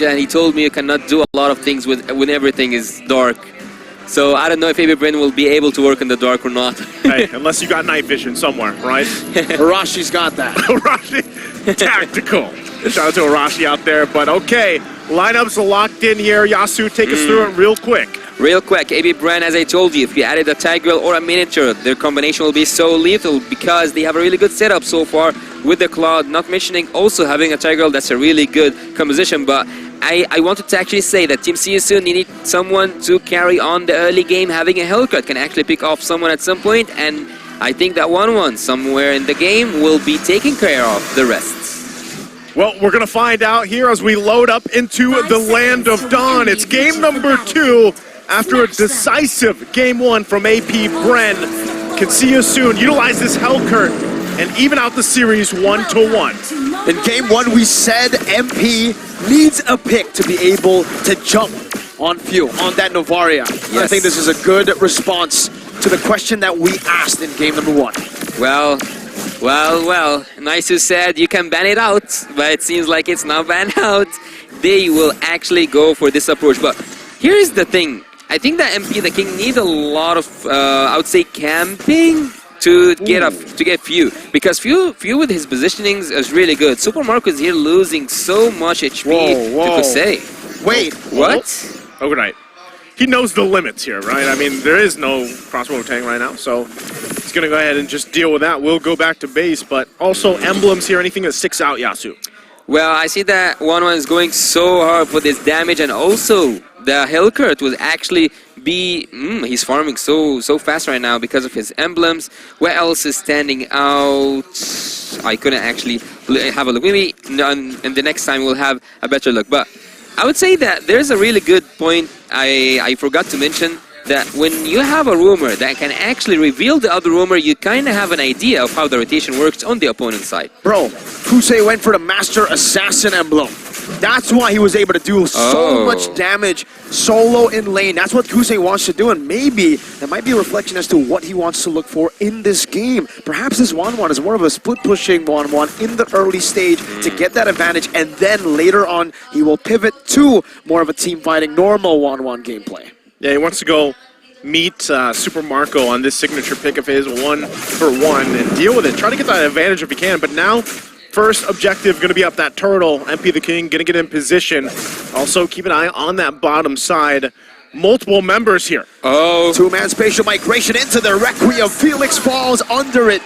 and he told me you cannot do a lot of things when everything is dark. So I don't know if BREN will be able to work in the dark or not. Hey, unless you got night vision somewhere, right? Arashi's got that. Arashi, tactical. Shout out to Arashi out there. But okay, lineups are locked in here. Yasu, take us through it real quick. Real quick, BREN, as I told you, if you added a Tigreal or a Miniature, their combination will be so lethal because they have a really good setup so far with the Cloud, not mentioning also having a Tigreal. That's a really good composition. But I wanted to actually say that Team SYS soon need someone to carry on the early game. Having a HELCURT can actually pick off someone at some point, and I think that 1-1 somewhere in the game will be taking care of the rest. Well, we're going to find out here as we load up into the Land of Dawn. It's game number 2 after a decisive game 1 from BREN. Can SYS soon utilize this HELCURT and even out the series 1-1. In game 1, we said MP needs a pick to be able to jump on fuel, on that Novaria. Yes. I think this is a good response to the question that we asked in game number 1. Well, nice you said you can ban it out, but it seems like it's not banned out. They will actually go for this approach. But here's the thing. I think that MP the King needs a lot of, I would say, camping to get Few, because Few with his positionings is really good. Super Marco is here losing so much HP to Kusei. Wait, what? Oh, good night. He knows the limits here, right? I mean, there is no crossbow tank right now, so he's going to go ahead and just deal with that. We'll go back to base, but also emblems here, anything that sticks out, Yasu? Well, I see that 1-1 is going so hard for this damage, and also the HELCURT will actually be... he's farming so fast right now because of his emblems. Where else is standing out? I couldn't actually have a look. Maybe in the next time we'll have a better look. But I would say that there's a really good point I forgot to mention, that when you have a rumor that can actually reveal the other rumor, you kind of have an idea of how the rotation works on the opponent's side. Bro, Kusei went for the Master Assassin emblem. That's why he was able to do so much damage solo in lane. That's what Kusei wants to do, and maybe that might be a reflection as to what he wants to look for in this game. Perhaps this 1-1 is more of a split-pushing 1-1 in the early stage to get that advantage, and then later on he will pivot to more of a team-fighting normal 1-1 gameplay. Yeah, he wants to go meet Super Marco on this signature pick of his 1-for-1 and deal with it. Try to get that advantage if he can, but now first objective going to be up that turtle. MP the King going to get in position. Also keep an eye on that bottom side. Multiple members here. Two-man spatial migration into the Requiem. Felix falls under it.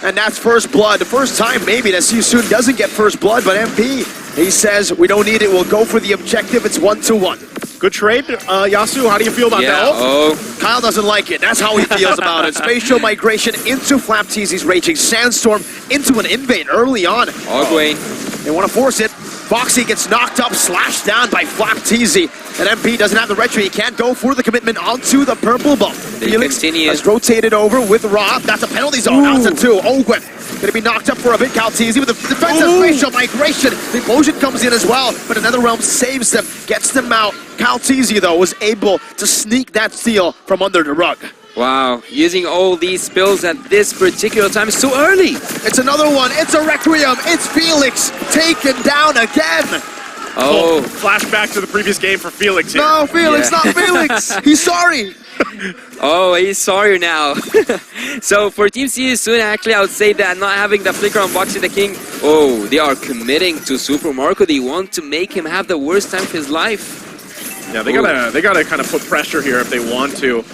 And that's first blood. The first time maybe that SYS soon doesn't get first blood, but MP, he says we don't need it. We'll go for the objective. It's 1-1. Good trade. Yasu, how do you feel about that? Kyle doesn't like it. That's how he feels about it. Spatial migration into Flapteezy's Raging Sandstorm, into an invade early on. They want to force it. Foxy gets knocked up, slashed down by Flapteezy. And MP doesn't have the retry. He can't go for the commitment onto the purple buff. Felix has rotated over with Rob. That's a penalty zone. Now it's a 2. Ogwen going to be knocked up for a bit. Kalteezy with the defensive spatial migration. The Implosion comes in as well, but another realm saves them, gets them out. Kalteezy, though, was able to sneak that steal from under the rug. Wow, using all these spills at this particular time is too early. It's another one. It's a Requiem. It's Felix taken down again. Flashback to the previous game for Felix here. No, Felix, not Felix. He's sorry. He's sorry now. So for Team SYS soon, actually, I would say that not having the flicker on Boxy the King, they are committing to Super Marco. They want to make him have the worst time of his life. Yeah, they gotta kind of put pressure here if they want to.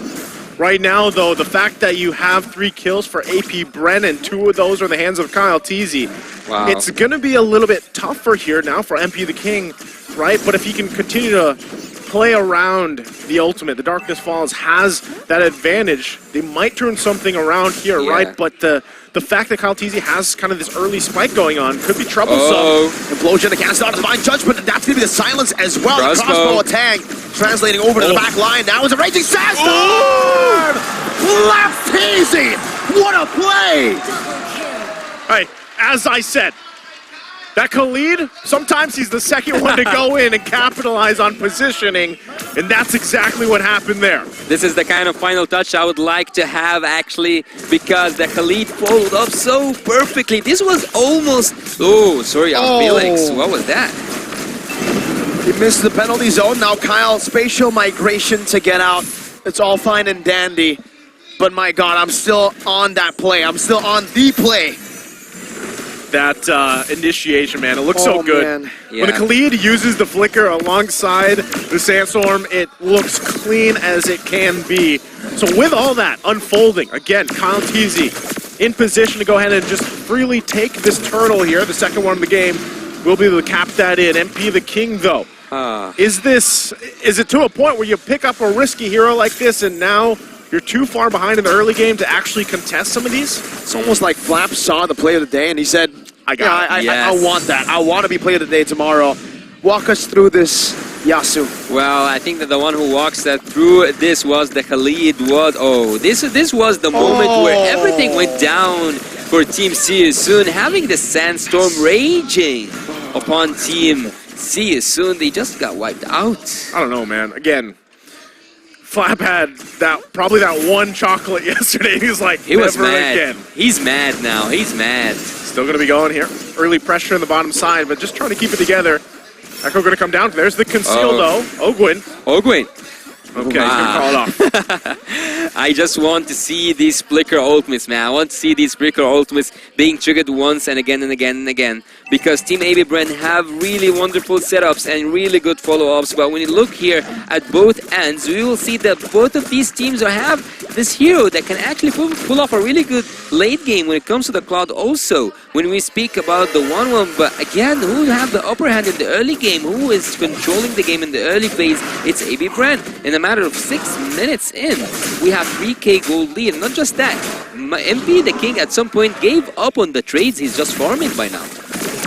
Right now, though, the fact that you have 3 kills for BREN and 2 of those are in the hands of Kalteezy, it's going to be a little bit tougher here now for MP the King, right? But if he can continue to play around the ultimate, the Darkness Falls has that advantage. They might turn something around here, right? But the fact that Kalteezy has kind of this early spike going on could be troublesome. Implosion against out of Divine Judgment, and that's going to be the silence as well. The crossbow attack translating over to the back line. Now is a Raging Sandstorm! Flapteezy! What a play! Hey, as I said, that Khalid, sometimes he's the second one to go in and capitalize on positioning, and that's exactly what happened there. This is the kind of final touch I would like to have, actually, because the Khalid followed up so perfectly. This was almost... Felix, what was that? He missed the penalty zone. Now Kyle, spatial migration to get out. It's all fine and dandy. But my God, I'm still on that play. I'm still on the play. That initiation, man, it looks so good. Yeah. When the Khalid uses the flicker alongside the Sandstorm, it looks clean as it can be. So with all that unfolding, again, Kyle Teasy in position to go ahead and just freely take this turtle here, the second one of the game. We'll be able to cap that in. MP the King, though. Is it to a point where you pick up a risky hero like this and now you're too far behind in the early game to actually contest some of these? It's almost like Flap saw the play of the day and he said, I want that. I want to be play of the day tomorrow. Walk us through this, Yasu. Well, I think that the one who walks that through this was the Khalid. This was the moment where everything went down for Team SYS soon, having the Sandstorm raging upon Team SYS soon. They just got wiped out. I don't know, man. Again, Flap had probably that one chocolate yesterday. He was like, he was mad. Again. He's mad now. He's mad. Still going to be going here. Early pressure on the bottom side, but just trying to keep it together. Echo going to come down. There's the conceal, though. Ogwin. Okay, he's going to call it off. I just want to see these flicker ultimates, man. I want to see these flicker ultimates being triggered once and again and again and again. Because Team AB BREN have really wonderful setups and really good follow-ups. But when you look here at both ends, we will see that both of these teams have this hero that can actually pull off a really good late game when it comes to the Cloud also. When we speak about the 1-1, but again, who have the upper hand in the early game? Who is controlling the game in the early phase? It's AB BREN. In a matter of 6 minutes in, we have 3k gold lead. And not just that, MP the King at some point gave up on the trades he's just farming by now.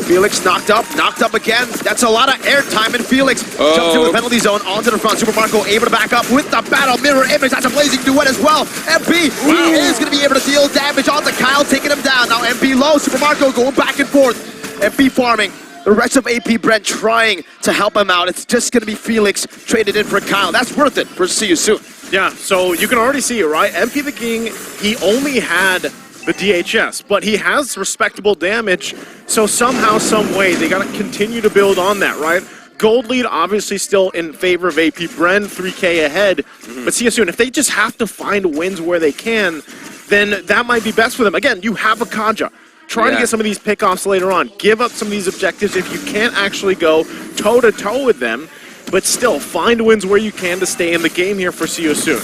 Felix knocked up again. That's a lot of airtime, and Felix jumps into the penalty zone onto the front. Super Marco able to back up with the battle mirror image. That's a blazing duet as well. MP is going to be able to deal damage onto Kyle, taking him down. Now MP low, Super Marco going back and forth. MP farming. The rest of AP BREN trying to help him out. It's just going to be Felix traded in for Kyle. That's worth it for See You Soon. Yeah, so you can already see it, right? MP the King, he only had the DHS, but he has respectable damage. So somehow, some way, they got to continue to build on that, right? Gold lead obviously still in favor of AP BREN, 3k ahead. But See You Soon, if they just have to find wins where they can, then that might be best for them. Again, you have a Kaja. Try to get some of these pickoffs later on. Give up some of these objectives if you can't actually go toe-to-toe with them. But still, find wins where you can to stay in the game here for See You Soon.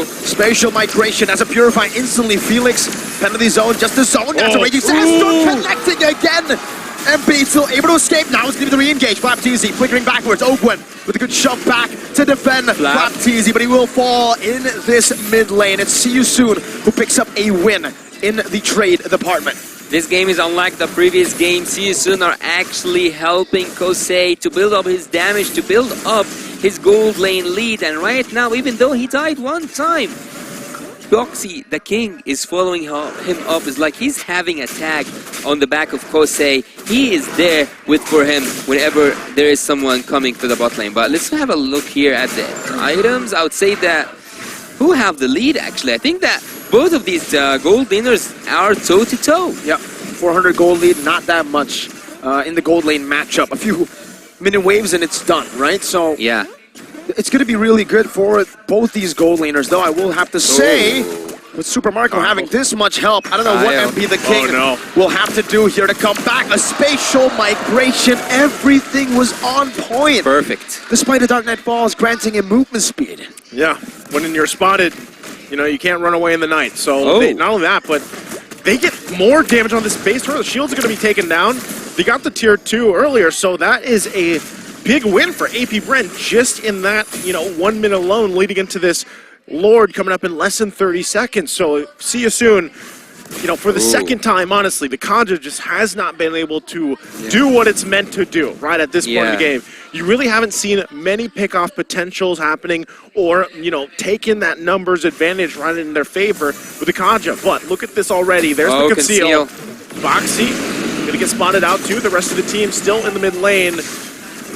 Spatial migration as a Purify instantly. Felix, penalty zone, just the zone. That's a raging Sandstorm connecting again. MP still able to escape. Now it's going to re-engage. Flap Teasy flickering backwards. Ogwen with a good shove back to defend Flap Teasy, but he will fall in this mid lane. It's See You Soon who picks up a win in the trade department. This game is unlike the previous game. See You Soon are actually helping Kosei to build up his damage, to build up his gold lane lead. And right now, even though he died one time, Boxy, the King, is following him up. It's like he's having a tag on the back of Kosei. He is there for him whenever there is someone coming to the bot lane. But let's have a look here at the items. I would say that who have the lead, actually? I think that both of these gold laners are toe-to-toe. Yeah, 400 gold lead, not that much in the gold lane matchup. A few minion waves and it's done, right? So yeah, it's going to be really good for both these gold laners, though I will have to say, with Super Marco having this much help, I don't know what MP the King will have to do here to come back. A spatial migration, everything was on point. Perfect. Despite the Dark Knight Falls granting him movement speed. Yeah, when you're spotted, you know, you can't run away in the night. So not only that, but they get more damage on this base turret. The shields are going to be taken down. They got the tier 2 earlier, so that is a big win for AP BREN just in that, 1 minute alone leading into this Lord coming up in less than 30 seconds. So See You Soon, for the second time, honestly, the Kaja just has not been able to do what it's meant to do right at this point of the game. You really haven't seen many pickoff potentials happening or, taking that numbers advantage right in their favor with the Kaja. But look at this already. There's the conceal. Boxy going to get spotted out too. The rest of the team still in the mid lane.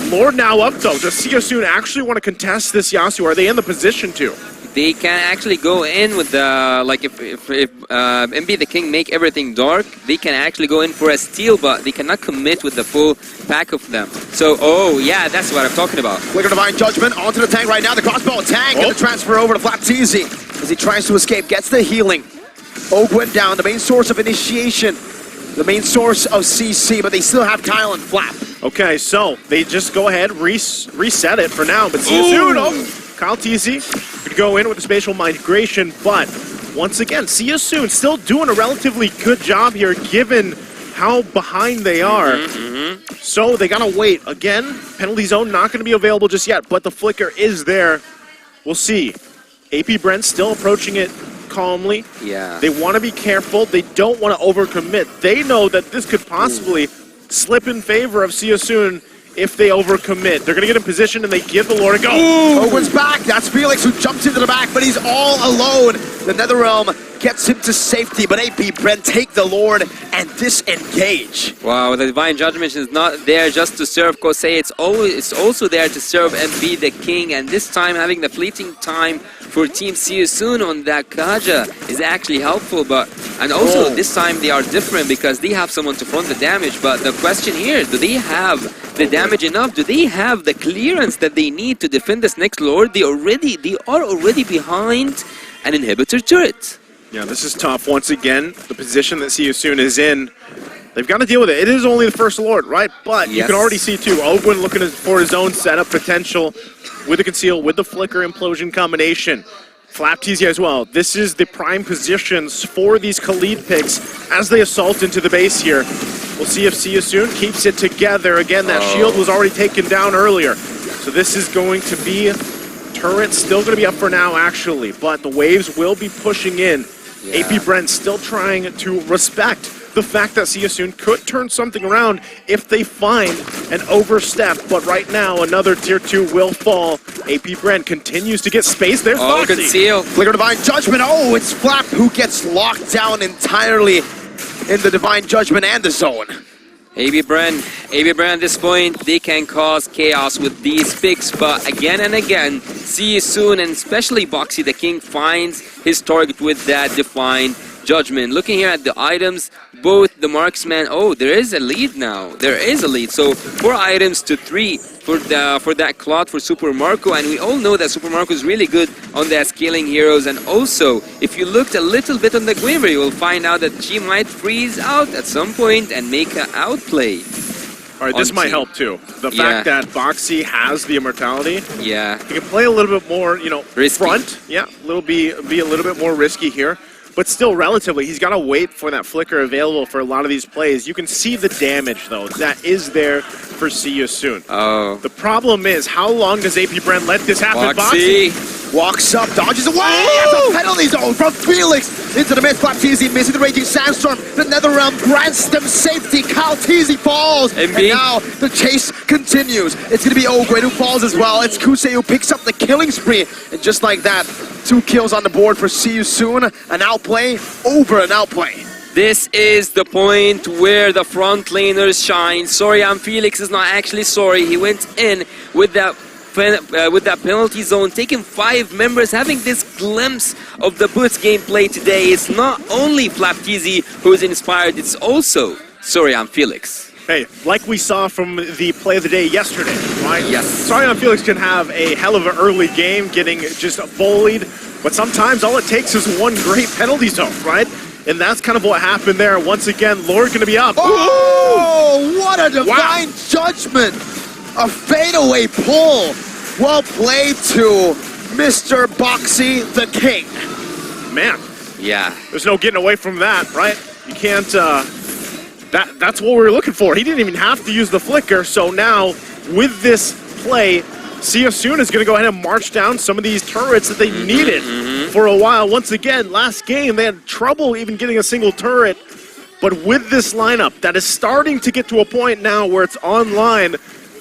Lord now up though. Does SYS actually want to contest this Yasuo? Are they in the position to? They can actually go in with the, like if MB the King make everything dark, they can actually go in for a steal, but they cannot commit with the full pack of them. So, oh yeah, that's what I'm talking about. Flicker Divine Judgment onto the tank right now. The crossbow tank and the transfer over to Flapteezy as he tries to escape, gets the healing. Og went down, the main source of initiation, the main source of CC, but they still have Kyle and Flap. Okay, so they just go ahead, reset it for now, but SYS, Kyle TZ could go in with the spatial migration, but once again, SYS still doing a relatively good job here given how behind they are. So they gotta wait. Again, penalty zone not gonna be available just yet, but the flicker is there. We'll see. AP BREN still approaching it calmly. Yeah. They want to be careful. They don't want to overcommit. They know that this could possibly slip in favor of SYS if they overcommit. They're going to get in position and they give the Lord a go. Owen's back. That's Felix who jumps into the back, but he's all alone. The NetherRealm gets him to safety, but AP BREN take the Lord and disengage. Wow, the Divine Judgment is not there just to serve Kosei. It's also there to serve MB the King, and this time having the fleeting time for Team SYS on that Kaja is actually helpful, and also this time they are different because they have someone to front the damage, but the question here, do they have the damage enough? Do they have the clearance that they need to defend this next Lord? They are already behind an inhibitor turret. Yeah, this is tough. Once again, the position that SYS is in, they've got to deal with it. It is only the first Lord, right? But you can already see, too, Ogwin looking for his own setup potential with the Conceal, with the Flicker Implosion combination. Flapteezy as well. This is the prime positions for these Khalid picks as they assault into the base here. We'll see if SYS keeps it together. Again, that shield was already taken down earlier. So this is going to be... Turret's still going to be up for now, actually, but the waves will be pushing in. Yeah. AP BREN still trying to respect the fact that SYS could turn something around if they find an overstep, but right now another tier 2 will fall. AP BREN continues to get space. There's Foxy. Conceal. Flicker Divine Judgment. Oh, it's Flap who gets locked down entirely in the Divine Judgment and the zone. AB BREN at this point, they can cause chaos with these picks, but again and again, SYS and especially Boxy the King finds his target with that Divine Judgment. Looking here at the items, both the marksman, oh, there is a lead now. There is a lead, so 4 items to 3 for that Clot for Super Marco, and we all know that Super Marco is really good on the scaling heroes, and also, if you looked a little bit on the Glimmer, you will find out that she might freeze out at some point and make an outplay. All right, this might help too. The fact that Boxy has the immortality. Yeah. He can play a little bit more, risky. Front. Yeah, be a little bit more risky here. But still, relatively, he's got to wait for that flicker available for a lot of these plays. You can see the damage, though, that is there for SYS. Oh. The problem is, how long does AP BREN let this happen? Boxy walks up, dodges away. That's a penalty zone from Felix into the mid. Flapteezy missing the Raging Sandstorm. The NetherRealm grants them safety. Kyle TZ falls. And now the chase continues. It's going to be Ogwin who falls as well. It's Kusei who picks up the killing spree. And just like that, 2 kills on the board for SYS. An outplay over an outplay. This is the point where the front laners shine. Sorry, Felix is not actually sorry. He went in with that penalty zone, taking 5 members, having this glimpse of the Boots gameplay today. It's not only Flapteezy who's inspired, it's also Sorry, Felix. Hey, like we saw from the play of the day yesterday, right? Yes. Sorry, Felix can have a hell of an early game, getting just bullied, but sometimes all it takes is one great penalty zone, right? And that's kind of what happened there. Once again, Lord going to be up. Oh, what a divine judgment! A fadeaway pull. Well played to Mr. Boxy the King. Man. Yeah. There's no getting away from that, right? You can't, that's what we were looking for. He didn't even have to use the flicker, so now, with this play, SYS is going to go ahead and march down some of these turrets that they needed for a while. Once again, last game, they had trouble even getting a single turret, but with this lineup that is starting to get to a point now where it's online,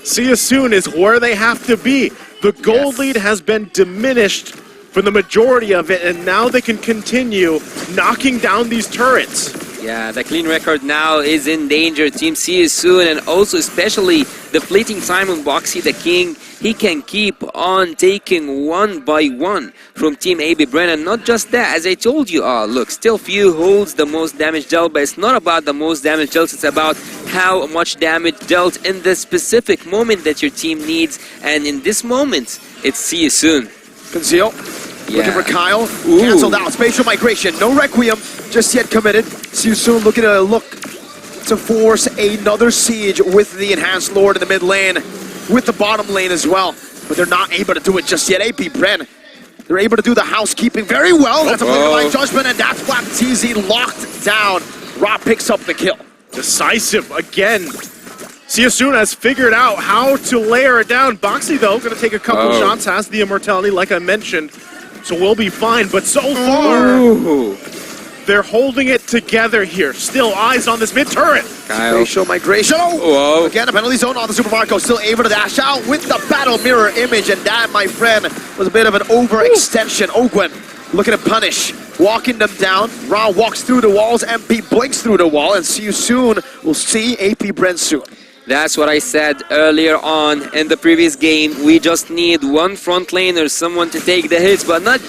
SYS is where they have to be. The gold lead has been diminished for the majority of it, and now they can continue knocking down these turrets. Yeah, the clean record now is in danger. Team See You Soon, and also especially the fleeting time on Boxy the King. He can keep on taking one by one from Team AB BREN. And not just that, as I told you, look, still few holds the most damage dealt, but it's not about the most damage dealt, it's about how much damage dealt in the specific moment that your team needs. And in this moment, it's See You Soon. Conceal. Yeah. Looking for Kyle. Ooh. Cancelled out. Spatial migration. No Requiem just yet committed. See You Soon looking to to force another siege with the Enhanced Lord in the mid lane, with the bottom lane as well. But they're not able to do it just yet. AP BREN, they're able to do the housekeeping very well. That's a blind judgment, and that's Flap TZ locked down. Rob picks up the kill. Decisive again. See You Soon has figured out how to layer it down. Boxy, though, going to take a couple shots, has the immortality, like I mentioned. So we'll be fine, but so far, they're holding it together here. Still eyes on this mid-turret. Spatial migration. Whoa. Again, a penalty zone on the Super Marco, still able to dash out with the battle mirror image, and that, my friend, was a bit of an overextension. Ogwen looking to punish, walking them down. Ra walks through the walls, MP blinks through the wall, and See You Soon. We'll see AP BREN soon. That's what I said earlier on in the previous game. We just need one front laner, someone to take the hits, but not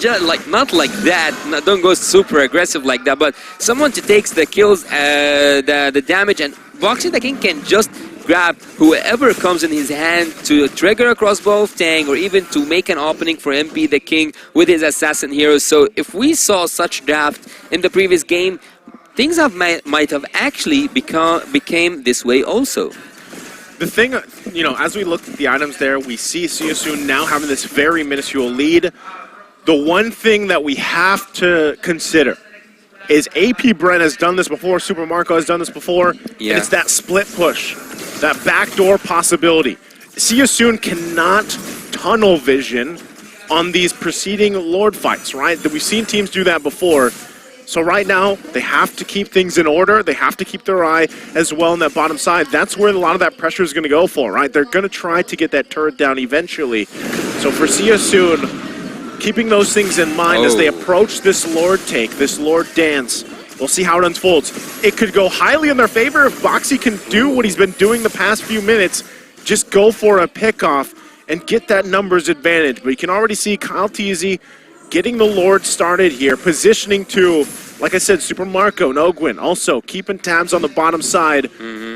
like that. Don't go super aggressive like that, but someone to take the kills, the damage, and Boxy the King can just grab whoever comes in his hand to trigger a crossbow of Tang, or even to make an opening for MP the King with his assassin heroes. So if we saw such draft in the previous game, things might have actually became this way also. The thing, you know, as we look at the items there, we see See You Soon now having this very minuscule lead. The one thing that we have to consider is AP BREN has done this before, Super Marco has done this before, and it's that split push, that backdoor possibility. See You Soon cannot tunnel vision on these preceding Lord fights, right? We've seen teams do that before. So right now, they have to keep things in order. They have to keep their eye as well on that bottom side. That's where a lot of that pressure is going to go for, right? They're going to try to get that turret down eventually. So for See You Soon, keeping those things in mind as they approach this Lord take, this Lord dance, we'll see how it unfolds. It could go highly in their favor if Boxy can do what he's been doing the past few minutes, just go for a pickoff and get that numbers advantage. But you can already see Kyle TZ getting the Lord started here, positioning to, like I said, Super Marco and Ogwen, also keeping tabs on the bottom side.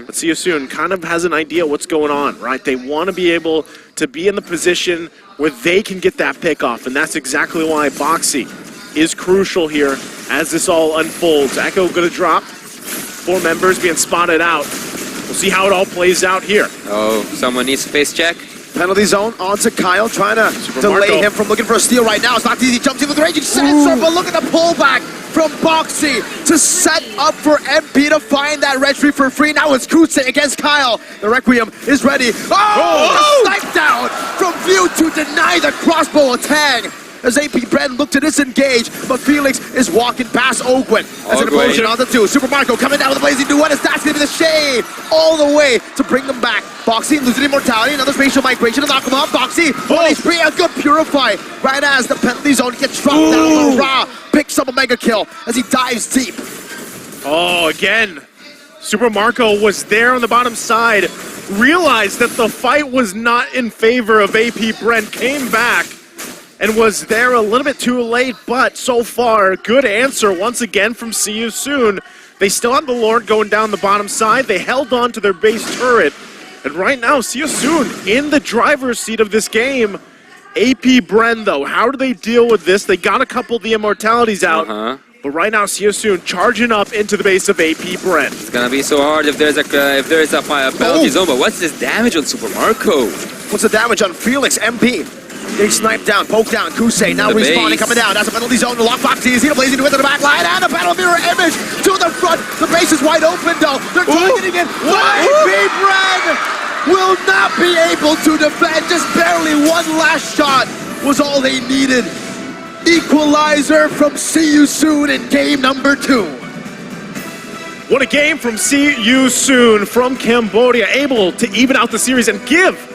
But See You Soon kind of has an idea what's going on, right? They want to be able to be in the position where they can get that pick off, and that's exactly why Boxy is crucial here as this all unfolds. Echo going to drop. 4 members being spotted out. We'll see how it all plays out here. Someone needs a face check. Penalty zone onto Kyle, trying to delay him from looking for a steal right now. It's not easy. Jumps in with the raging sandstorm, but look at the pullback from Boxy to set up for MP to find that registry for free. Now it's Kutse against Kyle. The Requiem is ready. Snipe down from View to deny the crossbow attack. As AP BREN look to disengage, but Felix is walking past Ogwen. As an implosion on the 2. Super Marco coming down with a blazing duet, and that's going to be the shade all the way to bring them back. Boxy losing immortality, another spatial migration to knock him off. Boxy, a good purify, right as the penalty zone gets dropped down. Ra picks up a mega kill as he dives deep. Again, Super Marco was there on the bottom side, realized that the fight was not in favor of AP BREN, came back, and was there a little bit too late, but so far, good answer once again from See You Soon. They still have the Lord going down the bottom side. They held on to their base turret, and right now, See You Soon in the driver's seat of this game. AP BREN, though, how do they deal with this? They got a couple of the immortalities out, but right now, See You Soon charging up into the base of AP BREN. It's gonna be so hard if there's a penalty zone, but what's this damage on Super Marco? What's the damage on Felix? MP getting sniped down, poked down. Kusei now respawning, coming down. That's a penalty zone. The lockbox is here, blazing into the back line, and a battle mirror image to the front. The base is wide open, though. They're targeting it. AP BREN will not be able to defend. Just barely one last shot was all they needed. Equalizer from See You Soon in game number 2. What a game from See You Soon from Cambodia, able to even out the series and give